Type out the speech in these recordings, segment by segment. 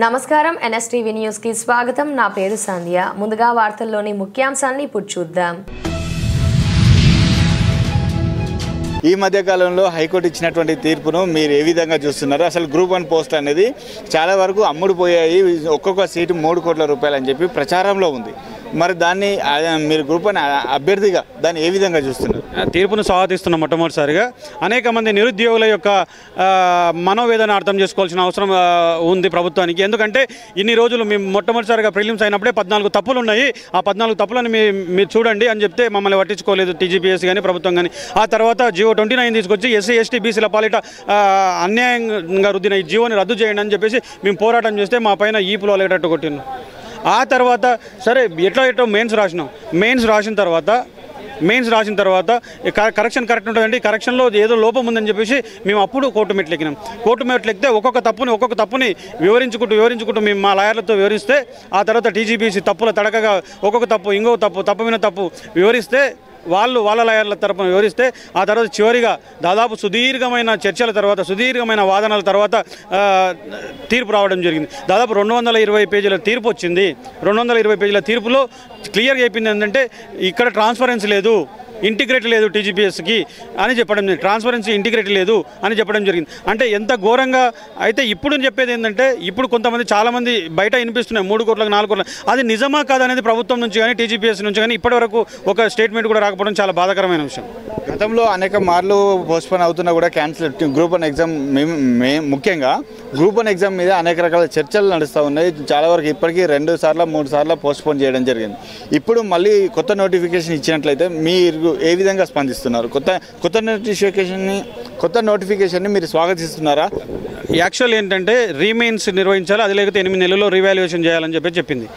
నమస్కారం NSTV news కి స్వాగతం. నా పేరు సంధ్య. ముందుగా వార్తల్లోని ముఖ్యాంశాలను ఇప్పుడు చూద్దాం. ఈ మధ్య కాలంలో హైకోర్టు ఇచ్చినటువంటి తీర్పును మీరు ఏ విధంగా చూస్తున్నారు? అసలు గ్రూప్ 1 పోస్ట్ అనేది చాలా వరకు అమ్ముడుపోయాయి, ఒక్కొక్క సీటు 3 కోట్ల రూపాయలు అని చెప్పి ప్రచారంలో ఉంది. మరి దాన్ని మీరు గ్రూప్ 1 అభ్యర్థిగా దాన్ని ఏ విధంగా చూస్తున్నారు? తీర్పును స్వాగతిస్తున్న మొట్టమొదటిసారిగా అనేక మంది నిరుద్యోగుల యొక్క మనోవేదన అర్థం చేసుకోవాల్సిన అవసరం ఉంది ప్రభుత్వానికి. ఎందుకంటే ఇన్ని రోజులు మేము మొట్టమొదటిసారిగా ప్రిలిమ్స్ అయినప్పుడే 14 తప్పులు ఉన్నాయి, ఆ 14 తప్పులను మీరు చూడండి అని చెప్తే మమ్మల్ని పట్టించుకోలేదు టీజీపీఎస్ కానీ ప్రభుత్వం కానీ. ఆ తర్వాత జియో 29 తీసుకొచ్చి ఎస్సీ ఎస్టీ బీసీల పాలిట అన్యాయంగా రుద్దిన ఈ జియోని రద్దు చేయండి అని చెప్పేసి మేము పోరాటం చేస్తే మా పైన ఈపులో లేటట్టు కొట్టినాం. ఆ తర్వాత సరే ఎట్లా మెయిన్స్ రాసిన తర్వాత కరెక్షన్ కరెక్ట్ ఉంటుందండి, కరెక్షన్లో ఏదో లోపం ఉందని చెప్పేసి మేము అప్పుడు కోర్టు మెట్లు ఎక్కినాం. కోర్టు మెట్లు ఎక్కితే ఒక్కొక్క తప్పుని వివరించుకుంటూ మేము మా లాయర్లతో వివరిస్తే, ఆ తర్వాత టీజీపీసీ తప్పుల తడకగా ఒక్కొక్క తప్పు ఇంకో తప్పు మీద తప్పు వివరిస్తే వాళ్ళ లాయర్ల తరపున వివరిస్తే, ఆ తర్వాత చివరిగా దాదాపు సుదీర్ఘమైన చర్చల తర్వాత సుదీర్ఘమైన వాదనల తర్వాత తీర్పు రావడం జరిగింది. దాదాపు 220 పేజీల తీర్పు వచ్చింది. 220 పేజీల తీర్పులో క్లియర్గా చెప్పింది ఏంటంటే ఇక్కడ ట్రాన్స్పరెన్సీ లేదు, ఇంటిగ్రేట్ లేదు టీజీపీఎస్కి అని చెప్పడం జరిగింది. ట్రాన్స్పరెన్సీ ఇంటిగ్రేట్ లేదు అని చెప్పడం జరిగింది. అంటే ఎంత ఘోరంగా అయితే ఇప్పుడు చెప్పేది ఏంటంటే, ఇప్పుడు కొంతమంది చాలామంది బయట వినిపిస్తున్నాయి 3 కోట్లకు 4 కోట్ల, అది నిజమా కాదనేది ప్రభుత్వం నుంచి కానీ టీజీపీఎస్ నుంచి కానీ ఇప్పటివరకు ఒక స్టేట్మెంట్ కూడా రాకపోవడం చాలా బాధాకరమైన విషయం. గతంలో అనేక మార్లు పోస్ట్పోన్ అవుతున్నా కూడా క్యాన్సిల్ గ్రూప్ 1 ఎగ్జామ్ ముఖ్యంగా గ్రూప్ 1 ఎగ్జామ్ మీద అనేక రకాల చర్చలు నడుస్తూ ఉన్నాయి. చాలా వరకు ఇప్పటికీ 2 సార్లు 3 సార్లు పోస్ట్పోన్ చేయడం జరిగింది. ఇప్పుడు మళ్ళీ కొత్త నోటిఫికేషన్ ఇచ్చినట్లయితే మీరు ఏ విధంగా స్పందిస్తున్నారు? కొత్త నోటిఫికేషన్ని మీరు స్వాగతిస్తున్నారా? యాక్చువల్ ఏంటంటే రీమెయిన్స్ నిర్వహించాలి, అది లేకపోతే 8 నెలల్లో రీవాల్యుయేషన్ చేయాలని చెప్పింది.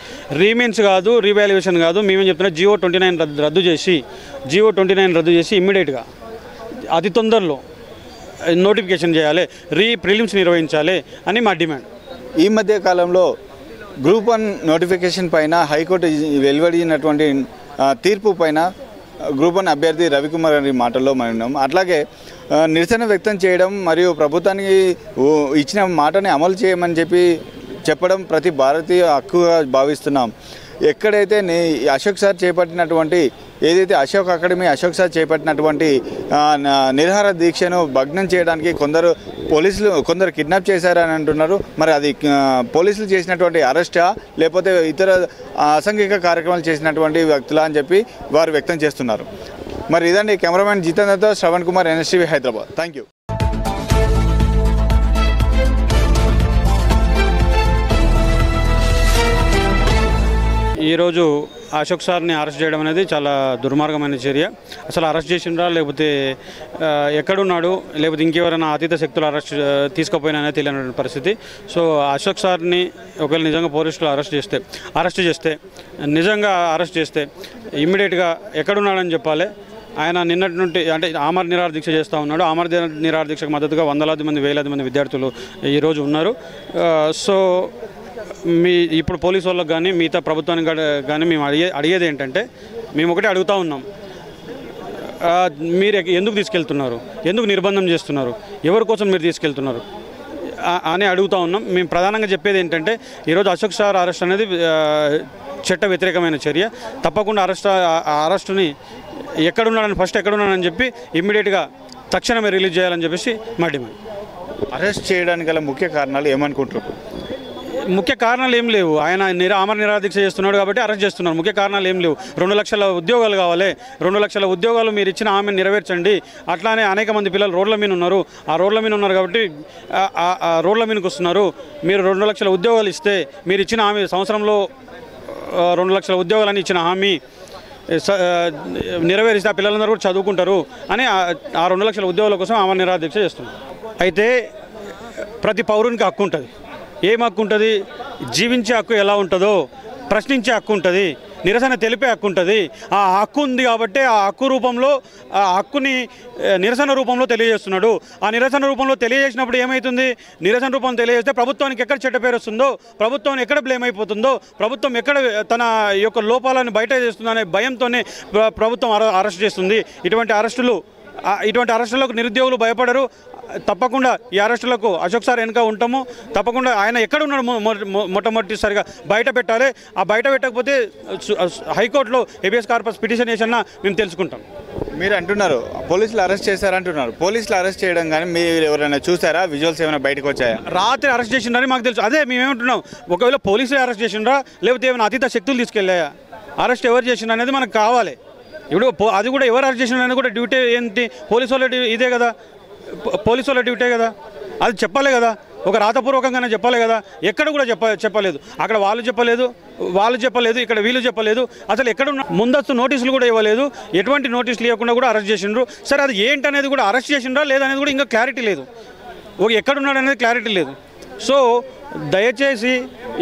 రీమెయిన్స్ కాదు, రీవాల్యుయేషన్ కాదు, మేమేం చెప్తున్నా జియో 29 రద్దు చేసి ఇమ్మీడియట్గా అతి తొందరలో నోటిఫికేషన్ చేయాలి, ప్రిలిమ్స్ నిర్వహించాలి అని మా డిమాండ్. ఈ మధ్య కాలంలో గ్రూప్ 1 నోటిఫికేషన్ పైన హైకోర్టు వెలువడినటువంటి తీర్పు పైన గ్రూప్ 1 అభ్యర్థి రవికుమార్ గారి మాటల్లో మనం ఉన్నాం. అట్లాగే నిరసన వ్యక్తం చేయడం మరియు ప్రభుత్వానికి ఇచ్చిన మాటని అమలు చేయమని చెప్పడం ప్రతి భారతీయ హక్కుగా భావిస్తున్నాం. ఎక్కడైతే అశోక్ సార్ చేపట్టినటువంటి ఏదైతే అశోక్ సార్ చేపట్టినటువంటి నిరాహార దీక్షను భగ్నం చేయడానికి కొందరు కిడ్నాప్ చేశారని అంటున్నారు. మరి అది పోలీసులు చేసినటువంటి అరెస్టా లేకపోతే ఇతర అసాంఘిక కార్యక్రమాలు చేసినటువంటి వ్యక్తులా అని చెప్పి వారు వ్యక్తం చేస్తున్నారు. మరి ఇదండి, కెమెరామెన్ జితేంద్రతో Shravan Kumar, NSTV Hyderabad. Thank you. ఈరోజు అశోక్ సార్ని అరెస్ట్ చేయడం అనేది చాలా దుర్మార్గమైన చర్య. అసలు అరెస్ట్ చేసిండ్రా లేకపోతే ఎక్కడున్నాడు లేకపోతే ఇంకెవరైనా అతీత శక్తులు తీసుకుపోయినా తెలియని పరిస్థితి. సో అశోక్ సార్ని ఒకవేళ నిజంగా పోలీసులు అరెస్ట్ చేస్తే ఇమ్మీడియట్గా ఎక్కడున్నాడని చెప్పాలి. ఆయన నిన్నటి నుండి అంటే ఆమర నిరాహార దీక్ష చేస్తూ ఉన్నాడు. ఆమర నిరాహార దీక్షకు మద్దతుగా వందలాది మంది వేలాది మంది విద్యార్థులు ఈరోజు ఉన్నారు. సో ఇప్పుడు పోలీసు వాళ్ళకి కానీ మిగతా ప్రభుత్వానికి కానీ మేము అడిగేది ఏంటంటే, మేము ఒకటే అడుగుతూ ఉన్నాం, మీరు ఎందుకు తీసుకెళ్తున్నారు, ఎందుకు నిర్బంధం చేస్తున్నారు, ఎవరి కోసం మీరు తీసుకెళ్తున్నారు అని అడుగుతూ ఉన్నాం. మేము ప్రధానంగా చెప్పేది ఏంటంటే, ఈరోజు అశోక్ సార్ అరెస్ట్ అనేది చట్ట వ్యతిరేకమైన చర్య. తప్పకుండా అరెస్టుని ఎక్కడున్నాడని చెప్పి ఇమ్మీడియట్గా తక్షణమే రిలీజ్ చేయాలని చెప్పేసి మా డిమాండ్. అరెస్ట్ చేయడానికి గల ముఖ్య కారణాలు ఏమనుకుంటున్నారు? ముఖ్య కారణాలు ఏం లేవు. ఆయన ఆమర నిరాహార దీక్ష చేస్తున్నాడు కాబట్టి అరెస్ట్ చేస్తున్నారు. ముఖ్య కారణాలు ఏం లేవు. 2 లక్షల ఉద్యోగాలు కావాలి, 2 లక్షల ఉద్యోగాలు మీరు ఇచ్చిన హామీని నెరవేర్చండి. అట్లానే అనేక మంది పిల్లలు రోడ్ల మీద ఉన్నారు. ఆ రోడ్ల మీద ఉన్నారు కాబట్టి రోడ్ల మీదకి వస్తున్నారు. మీరు 2 లక్షల ఉద్యోగాలు ఇస్తే, మీరు ఇచ్చిన హామీ సంవత్సరంలో 2 లక్షల ఉద్యోగాలని ఇచ్చిన హామీ నెరవేరిస్తే ఆ పిల్లలందరూ కూడా చదువుకుంటారు అని ఆ 2 లక్షల ఉద్యోగాల కోసం ఆమర నిరాహార దీక్ష చేస్తున్నారు. అయితే ప్రతి పౌరునికి హక్కు ఉంటుంది. ఏం హక్కు ఉంటుంది? జీవించే హక్కు ఎలా ఉంటుందో ప్రశ్నించే హక్కు ఉంటుంది, నిరసన తెలిపే హక్కు ఉంటుంది. ఆ హక్కు ఉంది కాబట్టి ఆ హక్కుని నిరసన రూపంలో తెలియజేస్తున్నాడు. ఆ నిరసన రూపంలో తెలియజేసినప్పుడు ఏమవుతుంది? నిరసన రూపంలో తెలియజేస్తే ప్రభుత్వానికి ఎక్కడ చెడ్డ పేరు వస్తుందో, ప్రభుత్వం ఎక్కడ బ్లేమ్ అయిపోతుందో, ప్రభుత్వం ఎక్కడ తన యొక్క లోపాలను బయట చేస్తుందో అనే భయంతోనే ప్రభుత్వం అరెస్ట్ చేస్తుంది. ఇటువంటి అరెస్టులు ఇటువంటి అరెస్టులకు నిరుద్యోగులు భయపడరు. తప్పకుండా ఈ అరెస్టులకు అశోక్ సార్ వెనుక ఉంటాము. తప్పకుండా ఆయన ఎక్కడ ఉన్నాడు మొట్టమొదటిసారిగా బయట పెట్టాలి. ఆ బయట పెట్టకపోతే హైకోర్టులో హెబియస్ కార్పస్ పిటిషన్ వేసినా మేము తెలుసుకుంటాం. మీరు అంటున్నారు పోలీసులు అరెస్ట్ చేశారంటున్నారు. పోలీసులు అరెస్ట్ చేయడం కానీ మీరు ఎవరైనా చూసారా? విజువల్స్ ఏమైనా బయటకు వచ్చాయా? రాత్రి అరెస్ట్ చేసిండ్రని మాకు తెలుసు. అదే మేమేమంటున్నాం, ఒకవేళ పోలీసులు అరెస్ట్ చేసిండ్రా లేకపోతే ఏమైనా అతీత శక్తులు తీసుకెళ్ళాయా? అరెస్ట్ ఎవరు చేసిండ్రు అనేది మనకు కావాలి. ఇప్పుడు అది కూడా ఎవరు అరెస్ట్ చేసిండ్రు అనేది కూడా డ్యూటీ ఏంటి? పోలీసు వాళ్ళ ఇదే కదా, పోలీసు వాళ్ళ డ్యూటీ కదా, అది చెప్పాలి కదా, ఒక రాతపూర్వకంగానే చెప్పాలి కదా. ఎక్కడ కూడా చెప్పలేదు. అక్కడ వాళ్ళు చెప్పలేదు, ఇక్కడ వీళ్ళు చెప్పలేదు. అసలు ఎక్కడున్న ముందస్తు నోటీసులు కూడా ఇవ్వలేదు. ఎటువంటి నోటీసులు ఇవ్వకుండా కూడా అరెస్ట్ చేసిండ్రు. సరే అది ఏంటనేది కూడా అరెస్ట్ చేసిండ్రా లేదనేది కూడా ఇంకా క్లారిటీ లేదు. ఎక్కడున్నాడు అనేది క్లారిటీ లేదు. సో దయచేసి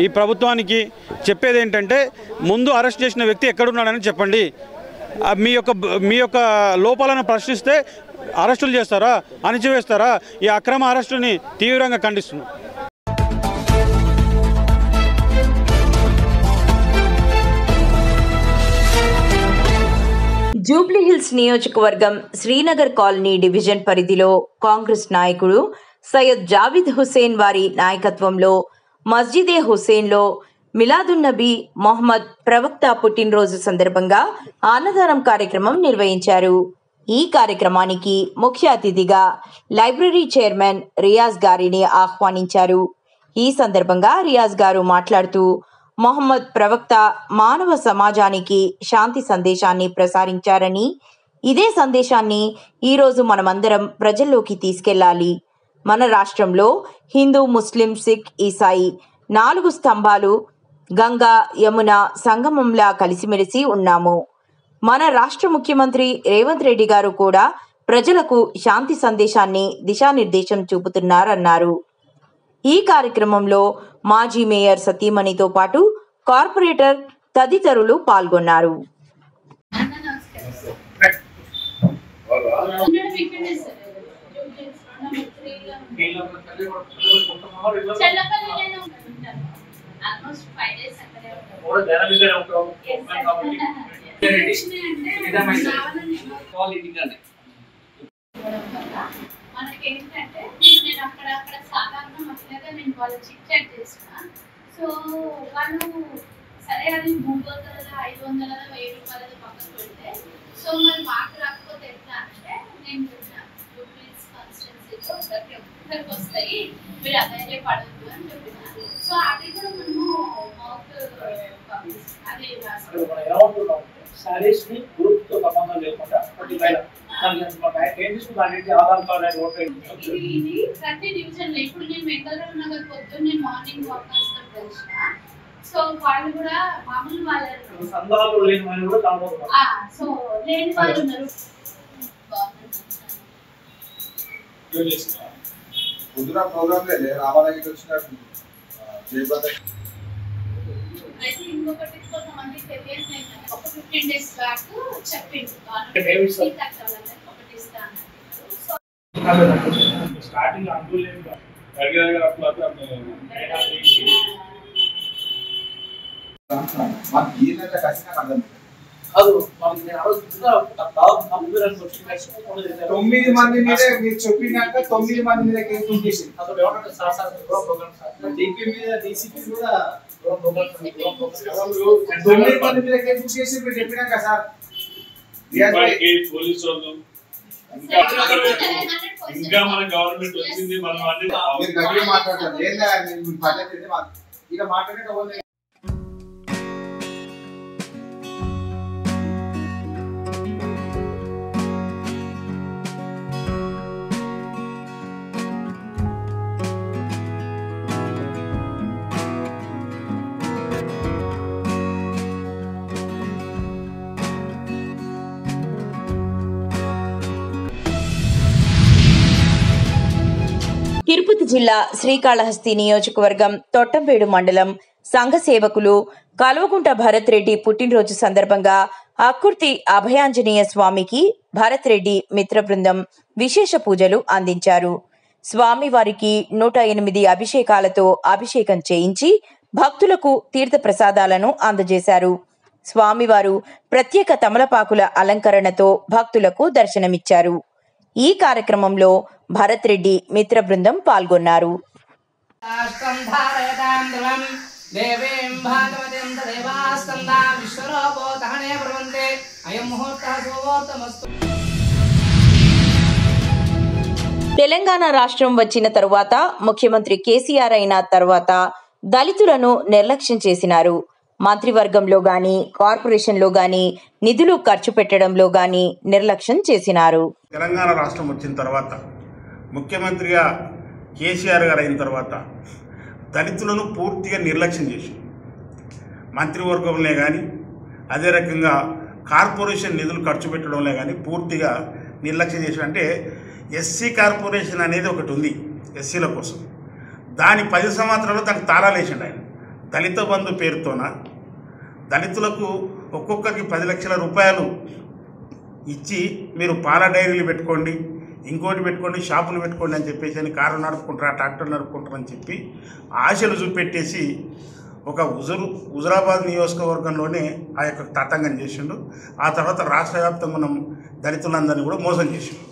ఈ ప్రభుత్వానికి చెప్పేది ఏంటంటే, ముందు అరెస్ట్ చేసిన వ్యక్తి ఎక్కడున్నాడని చెప్పండి. మీ యొక్క లోపాలను ప్రశ్నిస్తే అరెస్టులు చేస్తారా, అణిచివేస్తారా? ఈ అక్రమ అరెస్టుని తీవ్రంగా ఖండిస్తున్నాం. జూబ్లీహిల్స్ నియోజకవర్గం శ్రీనగర్ కాలనీ డివిజన్ పరిధిలో కాంగ్రెస్ నాయకుడు సయ్యద్ జావిద్ హుసేన్ వారి నాయకత్వంలో మస్జిదే హుసేన్లో మిలాదున్నబీ మొహమ్మద్ ప్రవక్త పుట్టినరోజు సందర్భంగా అన్నదానం కార్యక్రమం నిర్వహించారు. ఈ కార్యక్రమానికి ముఖ్య అతిథిగా లైబ్రరీ చైర్మన్ రియాజ్ గారిని ఆహ్వానించారు. ఈ సందర్భంగా రియాజ్ గారు మాట్లాడుతూ, మొహమ్మద్ ప్రవక్త మానవ సమాజానికి శాంతి సందేశాన్ని ప్రసారించారని, ఇదే సందేశాన్ని ఈరోజు మనమందరం ప్రజల్లోకి తీసుకెళ్లాలి. మన రాష్ట్రంలో హిందూ, ముస్లిం, సిక్, ఈసాయి 4 స్తంభాలు గంగా యమున సంగమంలా కలిసిమెలిసి ఉన్నాము. మన రాష్ట్ర ముఖ్యమంత్రి రేవంత్ రెడ్డి గారు కూడా ప్రజలకు శాంతి సందేశాన్ని దిశానిర్దేశం చూపుతున్నారన్నారు. ఈ కార్యక్రమంలో మాజీ మేయర్ సతీమణితో పాటు కార్పొరేటర్ తదితరులు పాల్గొన్నారు. మనకేంటంటే నేను అక్కడ సాధారణ మహిళగా నేను వాళ్ళు చిట్ చాట్ చేస్తున్నా. సో వాళ్ళు సరే అది 300 500 1000 రూపాయలు పక్కన పెడితే, సో మరి మాకు రాకపోతే ఎట్లా అంటే నేను కాన్స్టిట్యున్సీలో ప్రతి ఒక్కరికి వస్తాయి, మీరు అధైర్యపడద్దు అని చెప్పిన. సో అది కూడా మనము మౌత్ అది సారీస్ ని గ్రూప్ తో సంబంధం లేకుండా ప్రతి డివిజన్ లో ఇప్పుడు నేను వెంకటరావు నగర్ పొద్దున్నే మార్నింగ్ వాక్ చేస్తాం తెలిసిన. సో వాళ్ళు కూడా మామూలు వాళ్ళు సందాలు లేని వాళ్ళు కూడా సో లేని వాళ్ళు ఉన్నారు. పొద్దున ప్రోగ్రామ్ లేదు రామాలయానికి వచ్చినట్టు అయితే ఇంకొకటి కొంతమంది తెలియదు. ఒక 15 days బ్యాక్ చెప్పిండు ఒకటి ఇస్తాను. స్టార్టింగ్ మాకు ఏంటంటే ఖచ్చితంగా అర్థం కాదు. 9 మంది మీద మీరు చెప్పినాక 9 మంది మీద కేసు చేసింది. అసలు ఏమంటే డీపీ మీద డీసీపీ కూడా 9 మంది మీద కేసు చేసి మీరు చెప్పినాక సార్ పోలీసు వాళ్ళు ఇంకా మన గవర్నమెంట్ వచ్చింది, మనం అన్ని మీరు గట్టిగా మాట్లాడతారు. ఏందా మీరు పద్ధతి ఇక మాట్లాడే తిరుపతి జిల్లా శ్రీకాళహస్తి నియోజకవర్గం తొట్టంపేడు మండలం సంఘ సేవకులు కల్వకుంట భరత్ రెడ్డి పుట్టినరోజు సందర్భంగా అక్కుర్తి అభయాంజనేయ స్వామికి భరత్ రెడ్డి మిత్ర బృందం విశేష పూజలు అందించారు. స్వామివారికి 108 అభిషేకాలతో అభిషేకం చేయించి భక్తులకు తీర్థ ప్రసాదాలను అందజేశారు. స్వామివారు ప్రత్యేక తమలపాకుల అలంకరణతో భక్తులకు దర్శనమిచ్చారు. ఈ కార్యక్రమంలో భరత్ రెడ్డి మిత్ర బృందం పాల్గొన్నారు. తెలంగాణ రాష్ట్రం వచ్చిన తరువాత ముఖ్యమంత్రి కేసీఆర్ అయిన తర్వాత దళితులను నిర్లక్ష్యం చేసినారు. మంత్రివర్గంలో గాని కార్పొరేషన్లో గాని నిధులు ఖర్చు పెట్టడంలో గాని నిర్లక్ష్యం చేసినారు. తెలంగాణ రాష్ట్రం వచ్చిన తర్వాత ముఖ్యమంత్రిగా కేసీఆర్ గారు అయిన తర్వాత దళితులను పూర్తిగా నిర్లక్ష్యం చేసి మంత్రివర్గంలో కానీ అదే రకంగా కార్పొరేషన్ నిధులు ఖర్చు పెట్టడంలో కానీ పూర్తిగా నిర్లక్ష్యం చేసి, అంటే ఎస్సీ కార్పొరేషన్ అనేది ఒకటి ఉంది ఎస్సీల కోసం, దాని 10 సంవత్సరాలు దానికి తాళాలేసిండు ఆయన. దళిత బంధు పేరుతోన దళితులకు ఒక్కొక్కరికి 10 లక్షల రూపాయలు ఇచ్చి మీరు పాల డైరీలు పెట్టుకోండి, ఇంకోటి పెట్టుకోండి, షాపులు పెట్టుకోండి అని చెప్పేసి అని కారు నడుపుకుంటారా ట్రాక్టర్ నడుపుకుంటారని చెప్పి ఆశలు చూపెట్టేసి ఒక హుజురాబాద్ నియోజకవర్గంలోనే ఆ యొక్క తతంగం చేసిండు. ఆ తర్వాత రాష్ట్ర వ్యాప్తంగా మనం దళితులందరినీ కూడా మోసం చేసిండు.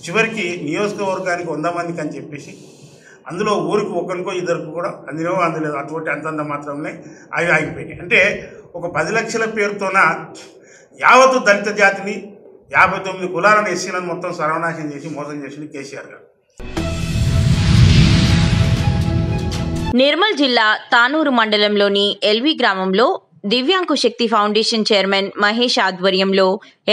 చివరికి నియోజకవర్గానికి 100 మందికి అని చెప్పేసి అందులో ఊరికి ఒకరికో ఇద్దరికి కూడా అందలేదు, అటువంటి అంతంత మాత్రమే అవి ఆగిపోయినాయి. అంటే ఒక 10 లక్షల పేరుతోన యావత్తు దళిత జాతిని 59 కులాలను ఎస్సీలను మొత్తం సర్వనాశనం చేసి మోసం చేసింది కేసీఆర్ గారు. నిర్మల్ జిల్లా తానూరు మండలంలోని ఎల్వి గ్రామంలో దివ్యాంగు శక్తి ఫౌండేషన్ చైర్మన్ మహేష్ ఆధ్వర్యంలో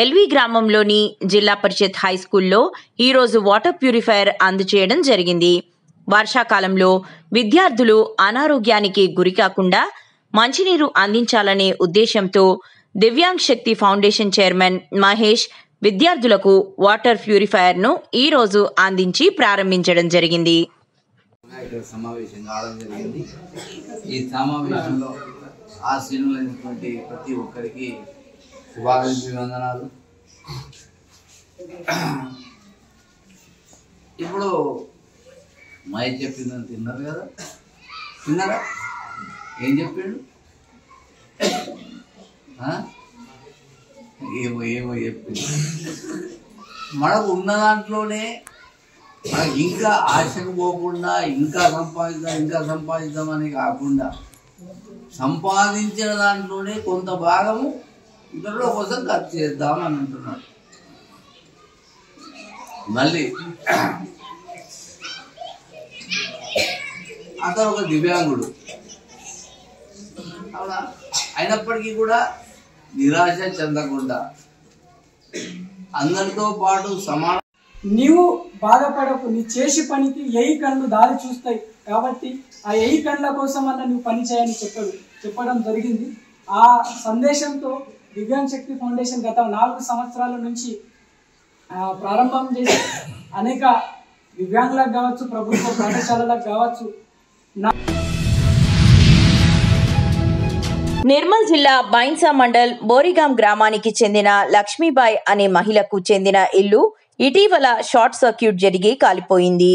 ఎల్వి గ్రామంలోని జిల్లా పరిషత్ హై స్కూల్లో ఈరోజు వాటర్ ప్యూరిఫైయర్ అందజేయడం జరిగింది. వర్షాకాలంలో విద్యార్థులు అనారోగ్యానికి గురికాకుండా మంచినీరు అందించాలనే ఉద్దేశంతో దివ్యాంగ్ శక్తి ఫౌండేషన్ చైర్మన్ మహేష్ విద్యార్థులకు వాటర్ ప్యూరిఫైయర్ను ఈరోజు అందించి ప్రారంభించడం జరిగింది. సమావేశం కావడం జరిగింది. ఈ సమావేశంలో ఆశీనులైనటువంటి ప్రతి ఒక్కరికి శుభాభివందనాలు. ఇప్పుడు మై చెప్పిందని తిన్నారు కదా, తిన్నారా? ఏం చెప్పిండు? ఏమో ఏమో చెప్పిండు. మనకు ఉన్న దాంట్లోనే మనకి ఇంకా ఆశకు పోకుండా ఇంకా సంపాదిద్దామని కాకుండా సంపాదించిన దాంట్లోనే కొంత భాగము ఇతరుల కోసం ఖర్చు చేద్దామని అంటున్నాడు. మళ్ళీ అతను ఒక దివ్యాంగుడు అవునా, అయినప్పటికీ కూడా నిరాశ చెందకుండా అందరితో పాటు సమాన. నీవు బాధపడకు, నీ చేసి పనికి 1000 కళ్ళు దారి చూస్తాయి కాబట్టి ఆ 1000 కళ్ళ కోసం అన్న నువ్వు పని చేయని చెప్పడం జరిగింది. ఆ సందేశంతో దివ్యాంగ్ శక్తి ఫౌండేషన్ గత 4 సంవత్సరాల నుంచి ప్రారంభం చేసి అనేక దివ్యాంగులకు కావచ్చు, ప్రభుత్వ పాఠశాలలకు కావచ్చు. నిర్మల్ జిల్లా బైన్సా మండల్ బోరిగాం గ్రామానికి చెందిన లక్ష్మీబాయి అనే మహిళకు చెందిన ఇల్లు ఇటీవల షార్ట్ సర్క్యూట్ జరిగి కాలిపోయింది.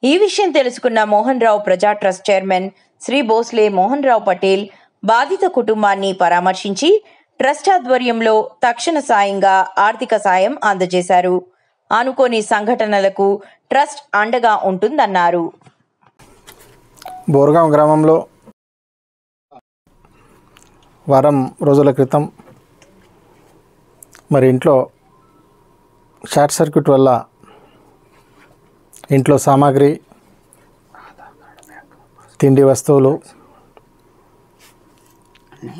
ఈ విషయం తెలుసుకున్న మోహన్ రావు ప్రజా ట్రస్ట్ చైర్మన్ శ్రీ భోస్లే మోహన్ రావు పటేల్ బాధిత కుటుంబాన్ని పరామర్శించి ట్రస్ట్ ఆధ్వర్యంలో తక్షణ సాయంగా ఆర్థిక సాయం అందజేశారు. అనుకోని సంఘటనలకు ట్రస్ట్ అండగా ఉంటుందన్నారు. బోర్గాం గ్రామంలో వారం రోజుల క్రితం మరి ఇంట్లో షార్ట్ సర్క్యూట్ వల్ల ఇంట్లో సామాగ్రి, తిండి వస్తువులు,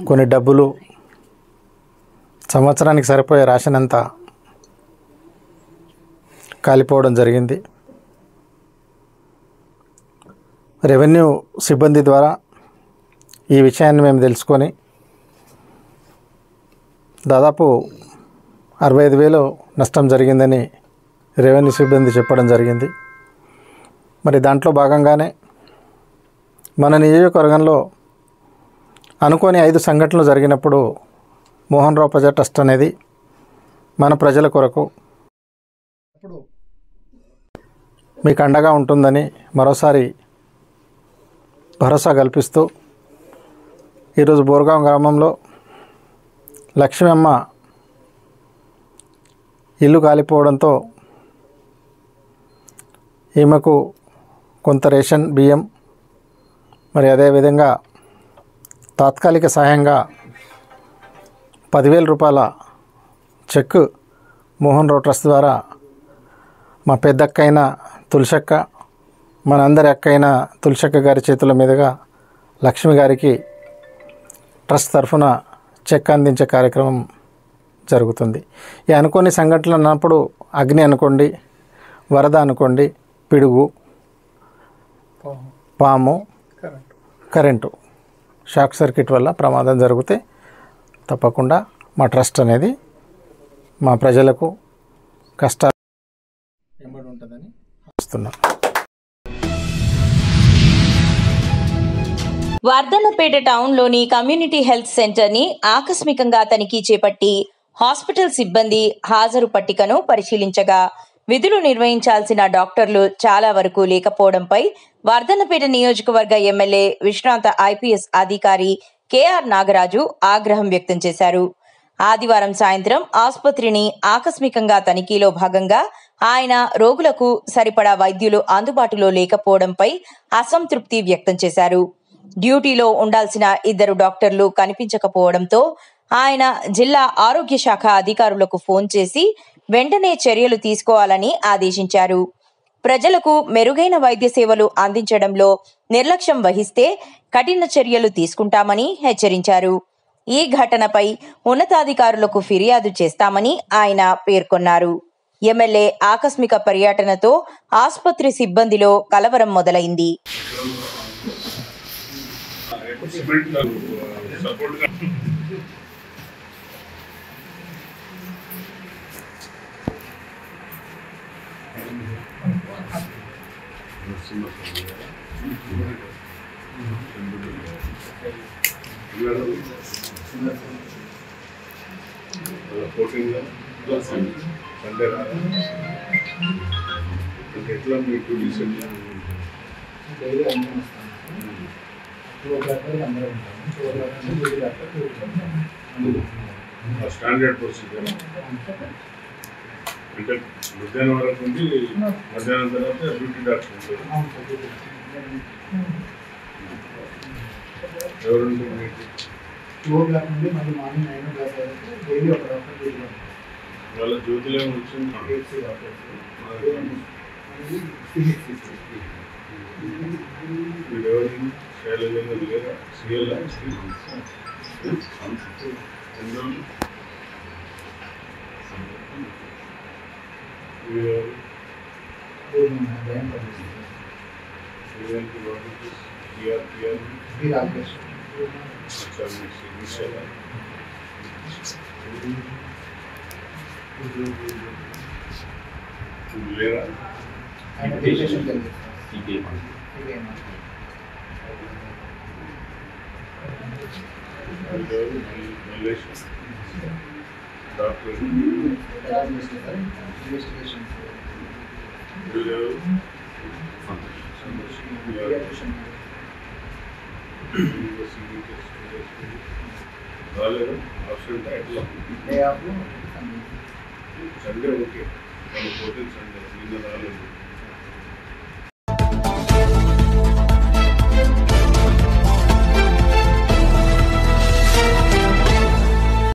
కొన్ని డబ్బులు, సంవత్సరానికి సరిపోయే రేషన్ అంతా కాలిపోవడం జరిగింది. రెవెన్యూ సిబ్బంది ద్వారా ఈ విషయాన్ని మేము తెలుసుకొని దాదాపు 65,000 నష్టం జరిగిందని రెవెన్యూ సిబ్బంది చెప్పడం జరిగింది. మరి దాంట్లో భాగంగానే మన నియోజకవర్గంలో అనుకోని 5 సంఘటనలు జరిగినప్పుడు మోహన్ రావు ప్రజా ట్రస్ట్ అనేది మన ప్రజల కొరకు మీకు అండగా ఉంటుందని మరోసారి భరోసా కల్పిస్తూ ఈరోజు బోర్గాం గ్రామంలో లక్ష్మమ్మ ఇల్లు కాలిపోవడంతో ఈమెకు కొంత రేషన్ బియ్యం మరి అదేవిధంగా తాత్కాలిక సహాయంగా 10,000 రూపాయల చెక్ మోహన్ రావు ట్రస్ట్ ద్వారా మా పెద్దక్కైన తులసక్క మనందరి అక్కైన తులసక్క గారి చేతుల మీదుగా లక్ష్మి గారికి ట్రస్ట్ తరఫున చెక్ అందించే కార్యక్రమం జరుగుతుంది. ఈ అనుకోని సంఘటనలు అన్నప్పుడు అగ్ని అనుకోండి, వరద అనుకోండి, పిడుగు, పాము, కరెంటు షాక్ సర్క్యూట్ వల్ల ప్రమాదం జరిగితే తప్పకుండా మా ట్రస్ట్ అనేది మా ప్రజలకు కష్టాలు ఎంబడి ఉంటుందని ఆశిస్తున్నాను. వర్ధన్నపేట టౌన్లోని కమ్యూనిటీ హెల్త్ సెంటర్ని ఆకస్మికంగా తనిఖీ చేపట్టి హాస్పిటల్ సిబ్బంది హాజరు పట్టికను పరిశీలించగా విధులు నిర్వహించాల్సిన డాక్టర్లు చాలా వరకు లేకపోవడంపై వర్ధన్నపేట నియోజకవర్గ ఎమ్మెల్యే విశ్రాంత ఐపీఎస్ అధికారి కేఆర్ నాగరాజు ఆగ్రహం వ్యక్తం చేశారు. ఆదివారం సాయంత్రం ఆసుపత్రిని ఆకస్మికంగా తనిఖీలో భాగంగా ఆయన రోగులకు సరిపడా వైద్యులు అందుబాటులో లేకపోవడంపై అసంతృప్తి వ్యక్తం చేశారు. డ్యూటీలో ఉండాల్సిన 2 డాక్టర్లు కనిపించకపోవడంతో ఆయన జిల్లా ఆరోగ్య శాఖ అధికారులకు ఫోన్ చేసి వెంటనే చర్యలు తీసుకోవాలని ఆదేశించారు. ప్రజలకు మెరుగైన వైద్య సేవలు అందించడంలో నిర్లక్ష్యం వహిస్తే కఠిన చర్యలు తీసుకుంటామని హెచ్చరించారు. ఈ ఘటనపై ఉన్నతాధికారులకు ఫిర్యాదు చేస్తామని ఆయన పేర్కొన్నారు. ఎమ్మెల్యే ఆకస్మిక పర్యటనతో ఆసుపత్రి సిబ్బందిలో కలవరం మొదలైంది. స్టాండర్డ్ ప్రొసీజర్ అంటే మధ్యాహ్నం వరకు ఉంది, మధ్యాహ్నం తర్వాత డ్యూటీ డాక్టర్ ఉంటారు. ఎవరు ఉంటుంది? 2 o'clock నుండి మళ్ళీ మార్నింగ్ 9 o'clock వరకు డైలీ ఒక డాక్టర్ డ్యూటీ వాళ్ళ జ్యోతిలో వచ్చింది. మీరు ఎవరు శైలజంగా లేదా సీఎల్ లేరా? డాక్టర్ రాలేదా? ఆప్షన్ ఎట్లా? సండే ఓకే, వాళ్ళు పోతే సండే నిన్న రాలేదు.